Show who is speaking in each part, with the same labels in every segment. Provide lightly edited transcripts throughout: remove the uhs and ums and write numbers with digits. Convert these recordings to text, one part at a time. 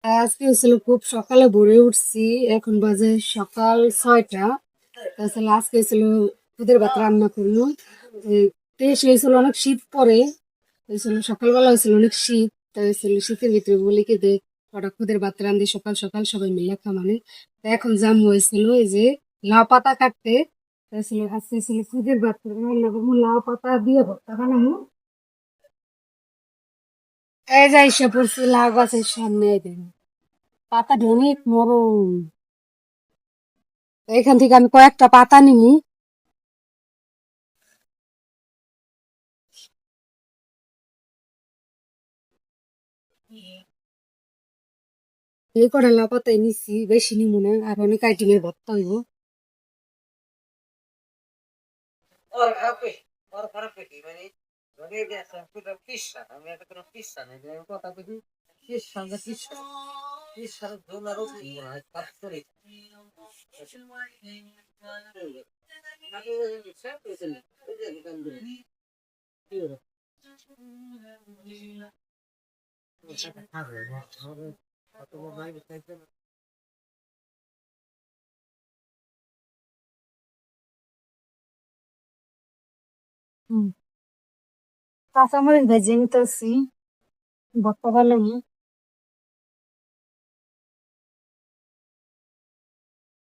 Speaker 1: আজকে হচ্ছিল খুব সকালে ভোরে উঠছি। এখন বাজে সকাল 6টা। তাছাড়া আজকে হচ্ছিল দুধের ভাত রান্না করলো। দেশে হয়েছিল অনেক শীত পরে, হয়েছিল সকালবেলা হয়েছিল অনেক শীত। তাই হয়েছিল শীতের ভিতরে বলি কি যে হঠাৎ খুদের ভাত রান্ধি সকাল সকাল সবাই মিলে খামানে। তা এখন জাম হয়েছিল এই যে লাউ পাতা কাটতে। তাছাড়া আজকে ছিল খুদের ভাত রান্না করবো, লাউ পাতা দিয়ে ভর্তা বানাবো। এই যে এসে পড়ছি লাউ গাছের সামনে, এই দেখো পাতা অনেক নরম। এখান থেকে আমি কয়েকটা পাতা নিনি। এই করে লাউ পাতাই নিছি, বেশি নিমু না, আর অনেক আইটেমের ভর্তা হইব। হুম, কাঁচামরিচ ভেজে নিতেছি, ভর্তা বানাবো।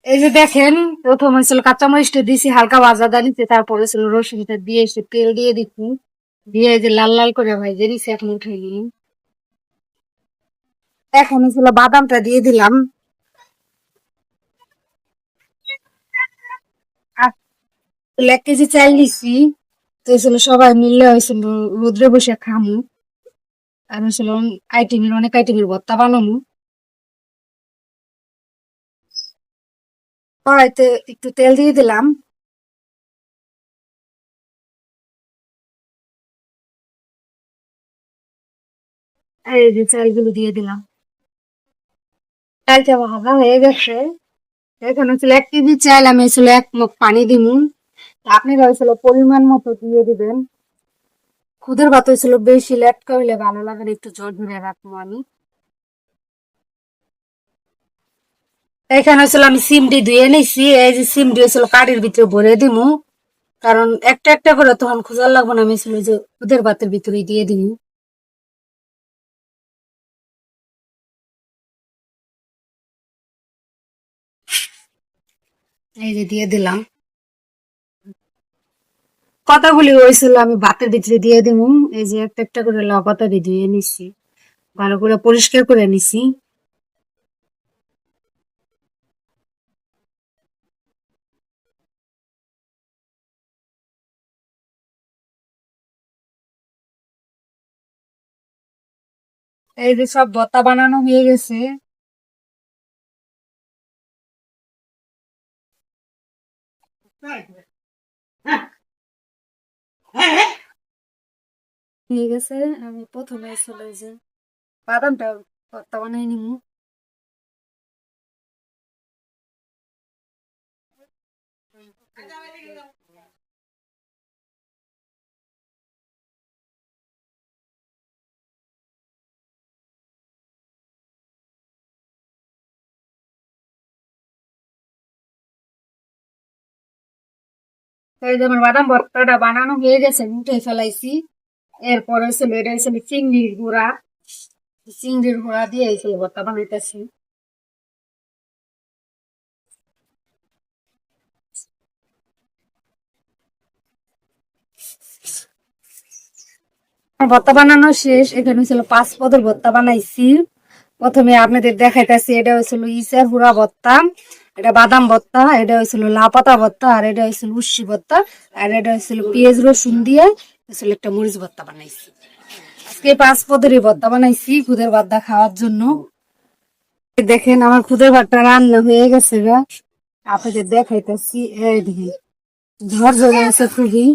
Speaker 1: এই যে দেখেন, প্রথম হয়েছিল কাঁচামরিচটা দিছি হালকা ভাজা দানিতে, তারপরে ছিল রসুনটা দিয়ে এসে তেল দিয়ে দিচ্ছি, দিয়ে এই যে লাল লাল করে ভাজে নিছি, এখন উঠে নিই। এখন ছিল বাদামটা দিয়ে দিলাম। আর 1 কেজি চাল নিছি, তো ছিল সবাই মিলে হয়েছিল রোদ্রে বসে খামু। আর হয়েছিল অনেক আইটেমের ভর্তা বানামু। কড়াইতে একটু তেল দিয়ে দিলাম। আর এই যে চালগুলো দিয়ে দিলাম। চালটা ভাজা হয়ে গেছে। এখন হচ্ছিল 1 কেজি চাল, আমি হচ্ছিল 1 মগ পানি দিমু। আপনারা হয়েছিল পরিমাণ মতো দিয়ে দিবেন। খুদের ভাত হয়েছিল বেশি লেটকা হইলে ভালো লাগে না, একটু জোর ধরে রাখবো আমি। এখানে হচ্ছিল আমি সিমটি ধুয়ে নিছি, এই যে সিমটি হচ্ছিল কাঠির ভিতরে ভরে দিমু, কারণ একটা একটা করে তখন খোঁজার লাগবো না, আমি ছিল যে খুদের ভাতের ভিতরে দিয়ে দিমু। এই যে দিয়ে দিলাম। কতগুলি হয়েছিল আমি ভাতের ভিতরে দিয়ে দিব। এই যে একটা একটা করে লাউ পাতা দিয়ে ধুয়ে নিছি, ভালো করে পরিষ্কার করে নিছি। এই যে সব ভর্তা বানানো হয়ে গেছে। হয়ে গেছে। আমি প্রথমে আসলে এই যে বাদামটা ভর্তা বানাই নিমু। এই যে আমার বাদাম ভর্তাটা বানানো হয়ে গেছে, আমি উঠে ফেলাইছি। এরপরে হচ্ছে এটা হচ্ছে চিংড়ির গুঁড়া। চিংড়ির গুঁড়া দিয়ে এই ভর্তা বানাইতেছি। আমার ভর্তা বানানো শেষ। এখানে ছিল 5 পদের ভর্তা বানাইছি। প্রথমে আপনাদের দেখাইতেছি, এটা হয়েছিল ইসের হুড়া ভর্তা, এটা বাদাম ভর্তা, এটা হয়েছিল লাউ পাতা ভর্তা, আর এটা হয়েছিল উস্সি ভর্তা, আর এটা হয়েছিল পেঁয়াজ রসুন দিয়ে হয়েছিল একটা মরিচ ভর্তা বানাইছি। আজকে 5 পদেরই ভর্তা বানাইছি খুদের ভাতটা খাওয়ার জন্য। দেখেন আমার খুদের ভাতটা রান্না হয়ে গেছে গা, আপনাদের দেখাইতেছি। এই দেখেন ঝরঝরে আছে খুবই।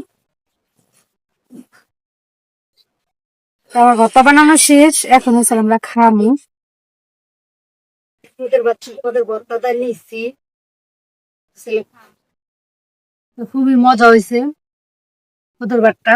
Speaker 1: আমার ভর্তা বানানো শেষ, এখন হচ্ছে আমরা খামু। খুদের ভর্তাটা নিচ্ছি, খুবই মজা হয়েছে খুদের ভাতটা।